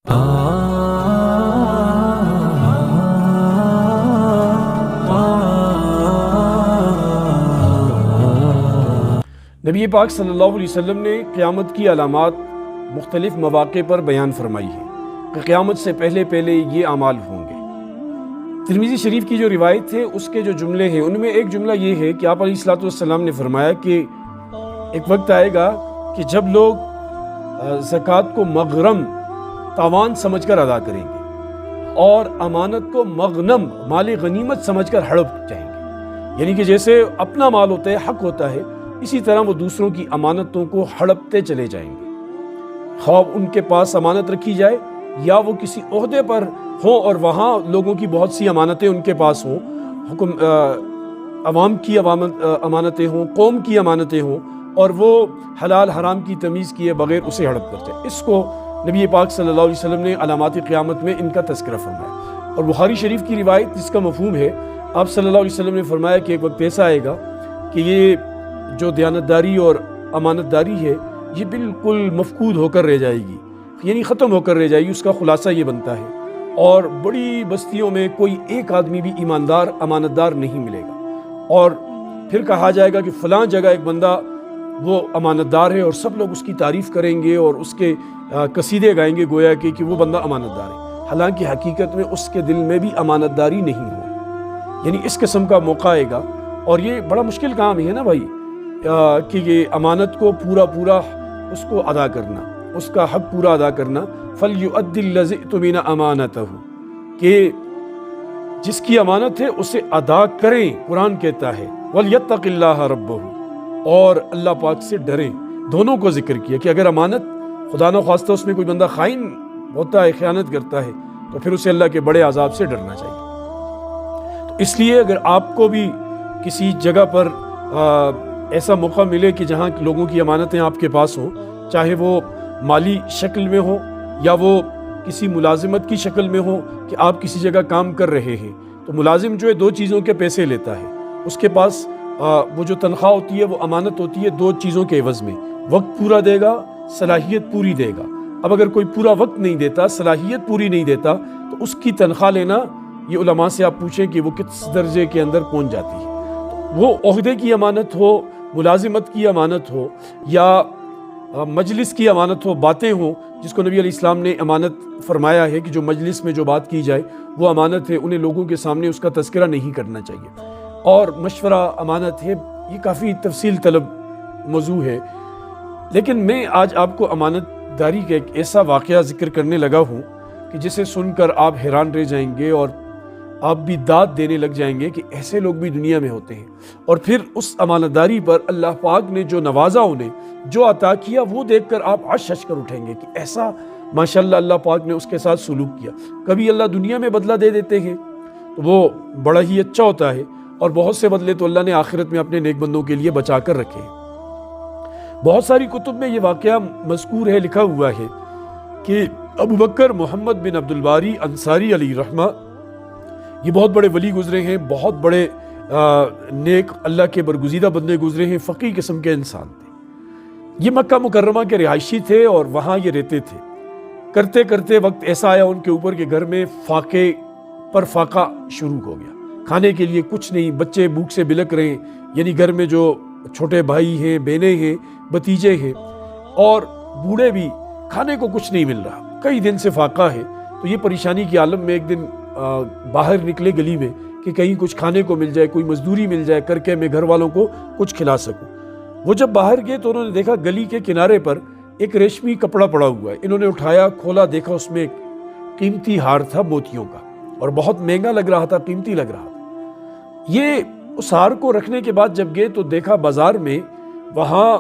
نبی پاک صلی اللہ علیہ وسلم نے قیامت کی علامات مختلف مواقع پر بیان فرمائی ہیں کہ قیامت سے پہلے پہلے یہ اعمال ہوں گے۔ ترمذی شریف کی جو روایت ہے اس کے جو جملے ہیں ان میں ایک جملہ یہ ہے کہ آپ علیہ الصلوۃ والسلام نے فرمایا کہ ایک وقت آئے گا کہ جب لوگ زکوٰۃ کو مغرم تاوان سمجھ کر ادا کریں گے اور امانت کو مغنم مال غنیمت سمجھ کر ہڑپ جائیں گے، یعنی کہ جیسے اپنا مال ہوتا ہے، حق ہوتا ہے، اسی طرح وہ دوسروں کی امانتوں کو ہڑپتے چلے جائیں گے، خواہ ان کے پاس امانت رکھی جائے یا وہ کسی عہدے پر ہوں اور وہاں لوگوں کی بہت سی امانتیں ان کے پاس ہوں، عوام کی امانتیں ہوں، قوم کی امانتیں ہوں، اور وہ حلال حرام کی تمیز کیے بغیر اسے ہڑپ کرتے ہیں۔ اس کو نبی پاک صلی اللہ علیہ وسلم نے علامات قیامت میں ان کا تذکرہ فرمایا۔ اور بخاری شریف کی روایت جس کا مفہوم ہے، آپ صلی اللہ علیہ وسلم نے فرمایا کہ ایک وقت ایسا آئے گا کہ یہ جو دیانتداری اور امانت داری ہے یہ بالکل مفقود ہو کر رہ جائے گی، یعنی ختم ہو کر رہ جائے گی۔ اس کا خلاصہ یہ بنتا ہے، اور بڑی بستیوں میں کوئی ایک آدمی بھی ایماندار امانت دار نہیں ملے گا، اور پھر کہا جائے گا کہ فلاں جگہ ایک بندہ وہ امانت دار ہے، اور سب لوگ اس کی تعریف کریں گے اور اس کے قصیدے گائیں گے گویا کہ وہ بندہ امانت دار ہے، حالانکہ حقیقت میں اس کے دل میں بھی امانت داری نہیں ہو۔ یعنی اس قسم کا موقع آئے گا، اور یہ بڑا مشکل کام ہے نا بھائی، کہ یہ امانت کو پورا اس کو ادا کرنا، اس کا حق پورا ادا کرنا۔ فَلْيُؤَدِّ الَّذِي اؤْتُمِنَ أَمَانَتَهُ، کہ جس کی امانت ہے اسے ادا کریں۔ قرآن کہتا ہے وَلْيَتَّقِ اللَّهَ رَبَّهُ، اور اللہ پاک سے ڈریں۔ دونوں کو ذکر کیا کہ اگر امانت خدا نہ خواستہ اس میں کوئی بندہ خائن ہوتا ہے، خیانت کرتا ہے، تو پھر اسے اللہ کے بڑے عذاب سے ڈرنا چاہیے۔ تو اس لیے اگر آپ کو بھی کسی جگہ پر ایسا موقع ملے کہ جہاں لوگوں کی امانتیں آپ کے پاس ہوں، چاہے وہ مالی شکل میں ہو یا وہ کسی ملازمت کی شکل میں ہو کہ آپ کسی جگہ کام کر رہے ہیں، تو ملازم جو ہے دو چیزوں کے پیسے لیتا ہے، اس کے پاس وہ جو تنخواہ ہوتی ہے وہ امانت ہوتی ہے دو چیزوں کے عوض میں، وقت پورا دے گا، صلاحیت پوری دے گا۔ اب اگر کوئی پورا وقت نہیں دیتا، صلاحیت پوری نہیں دیتا، تو اس کی تنخواہ لینا، یہ علماء سے آپ پوچھیں کہ وہ کس درجے کے اندر پہنچ جاتی ہے۔ وہ عہدے کی امانت ہو، ملازمت کی امانت ہو، یا مجلس کی امانت ہو، باتیں ہوں، جس کو نبی علیہ السلام نے امانت فرمایا ہے کہ جو مجلس میں جو بات کی جائے وہ امانت ہے، انہیں لوگوں کے سامنے اس کا تذکرہ نہیں کرنا چاہیے۔ اور مشورہ امانت ہے، یہ کافی تفصیل طلب موضوع ہے، لیکن میں آج آپ کو امانت داری کا ایک ایسا واقعہ ذکر کرنے لگا ہوں کہ جسے سن کر آپ حیران رہ جائیں گے، اور آپ بھی داد دینے لگ جائیں گے کہ ایسے لوگ بھی دنیا میں ہوتے ہیں۔ اور پھر اس امانت داری پر اللہ پاک نے جو نوازا، انہیں جو عطا کیا، وہ دیکھ کر آپ عش عش کر اٹھیں گے کہ ایسا ماشاءاللہ اللہ پاک نے اس کے ساتھ سلوک کیا۔ کبھی اللہ دنیا میں بدلہ دے دیتے ہیں تو وہ بڑا ہی اچھا ہوتا ہے، اور بہت سے بدلے تو اللہ نے آخرت میں اپنے نیک بندوں کے لیے بچا کر رکھے ہیں۔ بہت ساری کتب میں یہ واقعہ مذکور ہے، لکھا ہوا ہے کہ ابو بکر محمد بن عبد الباری انصاری علیہ رحمہ، یہ بہت بڑے ولی گزرے ہیں، بہت بڑے نیک اللہ کے برگزیدہ بندے گزرے ہیں، فقیہ قسم کے انسان تھے۔ یہ مکہ مکرمہ کے رہائشی تھے اور وہاں یہ رہتے تھے۔ کرتے کرتے وقت ایسا آیا ان کے اوپر کہ گھر میں فاقے پر فاقہ شروع ہو گیا، کھانے کے لیے کچھ نہیں، بچے بھوک سے بلک رہے ہیں، یعنی گھر میں جو چھوٹے بھائی ہیں، بہنیں ہیں، بھتیجے ہیں، اور بوڑھے بھی، کھانے کو کچھ نہیں مل رہا، کئی دن سے فاقہ ہے۔ تو یہ پریشانی کے عالم میں ایک دن باہر نکلے گلی میں کہ کہیں کچھ کھانے کو مل جائے، کوئی مزدوری مل جائے کر کے میں گھر والوں کو کچھ کھلا سکوں۔ وہ جب باہر گئے تو انہوں نے دیکھا گلی کے کنارے پر ایک ریشمی کپڑا پڑا ہوا ہے۔ انہوں نے اٹھایا، کھولا، دیکھا اس میں ایک قیمتی ہار تھا موتیوں کا، اور بہت مہنگا لگ رہا تھا، قیمتی لگ رہا تھا۔ یہ اس ہار کو رکھنے کے بعد جب گئے تو دیکھا بازار میں، وہاں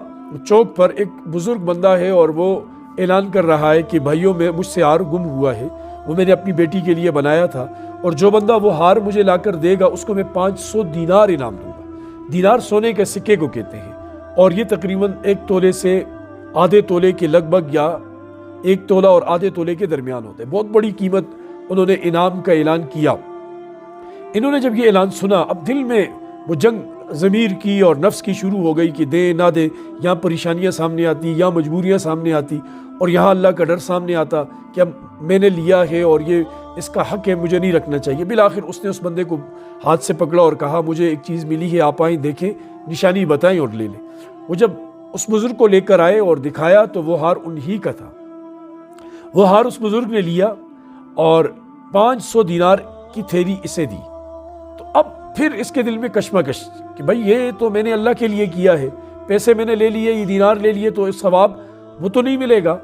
چوک پر ایک بزرگ بندہ ہے اور وہ اعلان کر رہا ہے کہ بھائیوں میں مجھ سے ہار گم ہوا ہے، وہ میں نے اپنی بیٹی کے لیے بنایا تھا، اور جو بندہ وہ ہار مجھے لا کر دے گا اس کو میں 500 دینار انعام دوں گا۔ دینار سونے کے سکے کو کہتے ہیں، اور یہ تقریباً 1 تولے سے آدھے تولے کے لگ بھگ، یا 1 تولہ اور آدھے تولے کے درمیان ہوتے ہیں۔ بہت بڑی قیمت انہوں نے انعام کا اعلان کیا۔ انہوں نے جب یہ اعلان سنا، اب دل میں وہ جنگ ضمیر کی اور نفس کی شروع ہو گئی کہ دے نہ دے، یا پریشانیاں سامنے آتی یا مجبوریاں سامنے آتی۔ اور یہاں اللہ کا ڈر سامنے آتا کہ اب میں نے لیا ہے اور یہ اس کا حق ہے، مجھے نہیں رکھنا چاہیے۔ بالآخر اس نے اس بندے کو ہاتھ سے پکڑا اور کہا مجھے ایک چیز ملی ہے، آپ آئیں دیکھیں، نشانی بتائیں اور لے لیں۔ وہ جب اس بزرگ کو لے کر آئے اور دکھایا تو وہ ہار انہی کا تھا۔ وہ ہار اس بزرگ نے لیا اور 500 دینار کی تھیلی اسے دی۔ تو اب پھر اس کے دل میں کشمکش کہ بھائی یہ تو میں نے اللہ کے لیے کیا ہے، پیسے میں نے لے لیے، یہ دینار لے لیے، تو اس ثواب وہ تو نہیں ملے گا،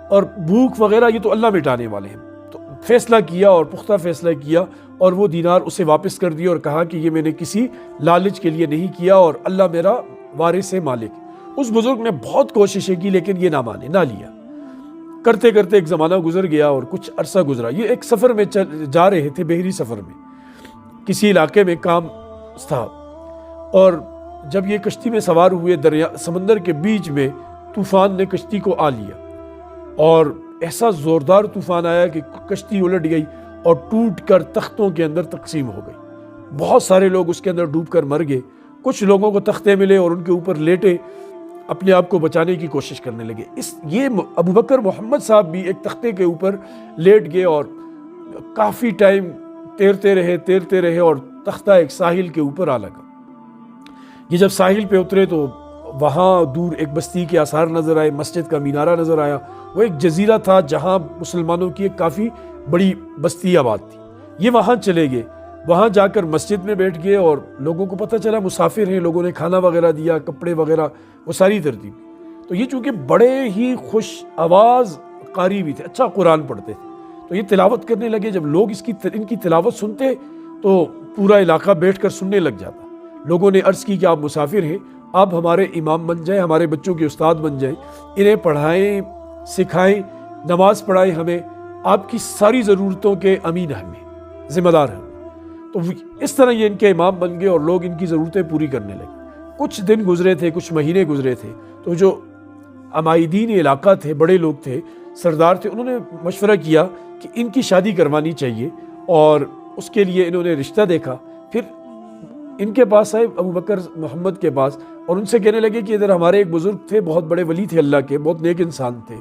اور بھوک وغیرہ یہ تو اللہ مٹانے والے ہیں۔ تو فیصلہ کیا اور پختہ فیصلہ کیا اور وہ دینار اسے واپس کر دیا اور کہا کہ یہ میں نے کسی لالچ کے لیے نہیں کیا اور اللہ میرا وارث ہے، مالک۔ اس بزرگ نے بہت کوششیں کی لیکن یہ نہ مانے، نہ لیا۔ کرتے کرتے ایک زمانہ گزر گیا اور کچھ عرصہ گزرا۔ یہ ایک سفر میں جا رہے تھے، بحری سفر میں، کسی علاقے میں کام تھا، اور جب یہ کشتی میں سوار ہوئے، سمندر کے بیچ میں طوفان نے کشتی کو آ لیا اور ایسا زوردار طوفان آیا کہ کشتی الٹ گئی اور ٹوٹ کر تختوں کے اندر تقسیم ہو گئی۔ بہت سارے لوگ اس کے اندر ڈوب کر مر گئے۔ کچھ لوگوں کو تختے ملے اور ان کے اوپر لیٹے اپنے آپ کو بچانے کی کوشش کرنے لگے۔ یہ ابو بکر محمد صاحب بھی ایک تختے کے اوپر لیٹ گئے اور کافی ٹائم تیرتے رہے اور تختہ ایک ساحل کے اوپر آ لگا۔ یہ جب ساحل پہ اترے تو وہاں دور ایک بستی کے آثار نظر آئے، مسجد کا مینارہ نظر آیا۔ وہ ایک جزیرہ تھا جہاں مسلمانوں کی ایک کافی بڑی بستی آباد تھی۔ یہ وہاں چلے گئے، وہاں جا کر مسجد میں بیٹھ گئے اور لوگوں کو پتہ چلا مسافر ہیں، لوگوں نے کھانا وغیرہ دیا، کپڑے وغیرہ، وہ ساری ترتیب۔ تو یہ چونکہ بڑے ہی خوش آواز قاری بھی تھے، اچھا قرآن پڑھتے تھے، تو یہ تلاوت کرنے لگے۔ جب لوگ ان کی تلاوت سنتے تو پورا علاقہ بیٹھ کر سننے لگ جاتا۔ لوگوں نے عرض کی کہ آپ مسافر ہیں، آپ ہمارے امام بن جائیں، ہمارے بچوں کے استاد بن جائیں، انہیں پڑھائیں، سکھائیں، نماز پڑھائیں، ہمیں آپ کی ساری ضرورتوں کے امین ہمیں، ذمہ دار ہیں۔ تو اس طرح یہ ان کے امام بن گئے اور لوگ ان کی ضرورتیں پوری کرنے لگے۔ کچھ دن گزرے تھے، کچھ مہینے گزرے تھے، تو جو عمائدین علاقہ تھے، بڑے لوگ تھے، سردار تھے، انہوں نے مشورہ کیا کہ ان کی شادی کروانی چاہیے، اور اس کے لیے انہوں نے رشتہ دیکھا۔ پھر ان کے پاس آئے ابو بکر محمد کے پاس اور ان سے کہنے لگے کہ ادھر ہمارے ایک بزرگ تھے، بہت بڑے ولی تھے اللہ کے، بہت نیک انسان تھے،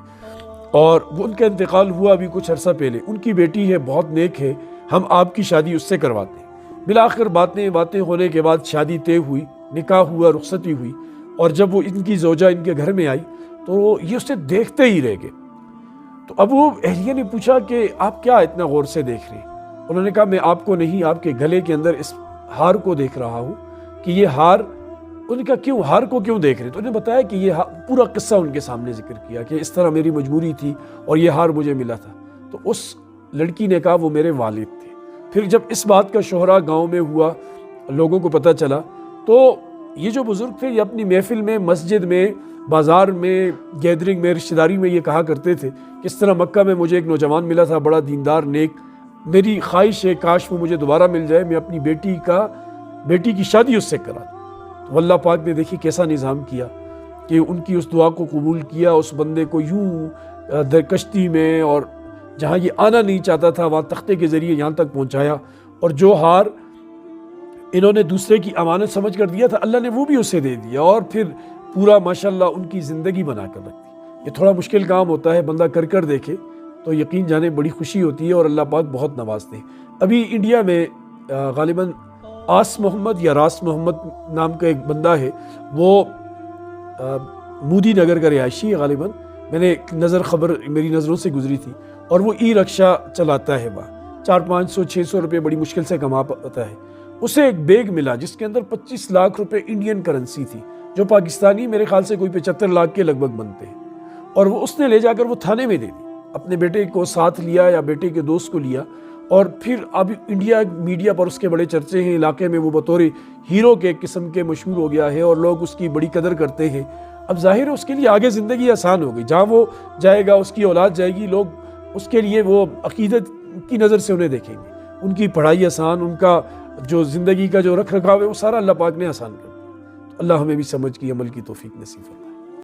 اور وہ ان کا انتقال ہوا ابھی کچھ عرصہ پہلے، ان کی بیٹی ہے، بہت نیک ہے، ہم آپ کی شادی اس سے کرواتے ہیں۔ بالآخر باتیں ہونے کے بعد شادی طے ہوئی، نکاح ہوا، رخصتی ہوئی، اور جب وہ ان کی زوجہ ان کے گھر میں آئی تو یہ اسے دیکھتے ہی رہ گئے۔ تو اب وہ اہلیہ نے پوچھا کہ آپ کیا اتنا غور سے دیکھ رہے ہیں؟ انہوں نے کہا میں آپ کو نہیں، آپ کے گلے کے اندر اس ہار کو دیکھ رہا ہوں کہ یہ ہار۔ انہوں نے کہا کیوں، ہار کو کیوں دیکھ رہے؟ تو انہوں نے بتایا کہ یہ پورا قصہ ان کے سامنے ذکر کیا کہ اس طرح میری مجبوری تھی اور یہ ہار مجھے ملا تھا۔ تو اس لڑکی نے کہا وہ میرے والد تھے۔ پھر جب اس بات کا شہرا گاؤں میں ہوا، لوگوں کو پتہ چلا، تو یہ جو بزرگ تھے یہ اپنی محفل میں، مسجد میں، بازار میں، گیدرنگ میں، رشتہ داری میں یہ کہا کرتے تھے کہ اس طرح مکہ میں مجھے ایک نوجوان ملا تھا، بڑا دیندار، نیک، میری خواہش ہے کاش وہ مجھے دوبارہ مل جائے، میں اپنی بیٹی کی شادی اس سے کرا دوں۔ تو اللہ پاک نے دیکھی کیسا نظام کیا کہ ان کی اس دعا کو قبول کیا، اس بندے کو یوں در کشتی میں، اور جہاں یہ آنا نہیں چاہتا تھا وہاں تختے کے ذریعے یہاں تک پہنچایا، اور جو ہار انہوں نے دوسرے کی امانت سمجھ کر دیا تھا اللہ نے وہ بھی اسے دے دیا، اور پھر پورا ماشاءاللہ ان کی زندگی بنا کر رکھ دی۔ یہ تھوڑا مشکل کام ہوتا ہے، بندہ کر دیکھے تو یقین جانے بڑی خوشی ہوتی ہے، اور اللہ پاک بہت نوازتے ہیں۔ ابھی انڈیا میں غالباً آس محمد یا راس محمد نام کا ایک بندہ ہے، وہ مودی نگر کا رہائشی ہے غالباً، میں نے خبر میری نظروں سے گزری تھی، اور وہ ای رکشہ چلاتا ہے، وہاں 400-500-600 روپے بڑی مشکل سے کما پاتا ہے۔ اسے ایک بیگ ملا جس کے اندر 25 لاکھ روپے انڈین کرنسی تھی، جو پاکستانی میرے خیال سے کوئی 75 لاکھ کے لگ بھگ بنتے ہیں، اور وہ اس نے لے جا کر وہ تھانے میں دے دی، اپنے بیٹے کو ساتھ لیا یا بیٹے کے دوست کو لیا، اور پھر اب انڈیا میڈیا پر اس کے بڑے چرچے ہیں، علاقے میں وہ بطور ہیرو کے قسم کے مشہور ہو گیا ہے، اور لوگ اس کی بڑی قدر کرتے ہیں۔ اب ظاہر ہے اس کے لیے آگے زندگی آسان ہو گئی، جہاں وہ جائے گا اس کی اولاد جائے گی، لوگ اس کے لیے وہ عقیدت کی نظر سے انہیں دیکھیں گے، ان کی پڑھائی آسان، ان کا جو زندگی کا جو رکھ رکھاو ہے وہ سارا اللہ پاک نے آسان کر دیا۔ اللہ ہمیں بھی سمجھ کی عمل کی توفیق نصیب فرمائے۔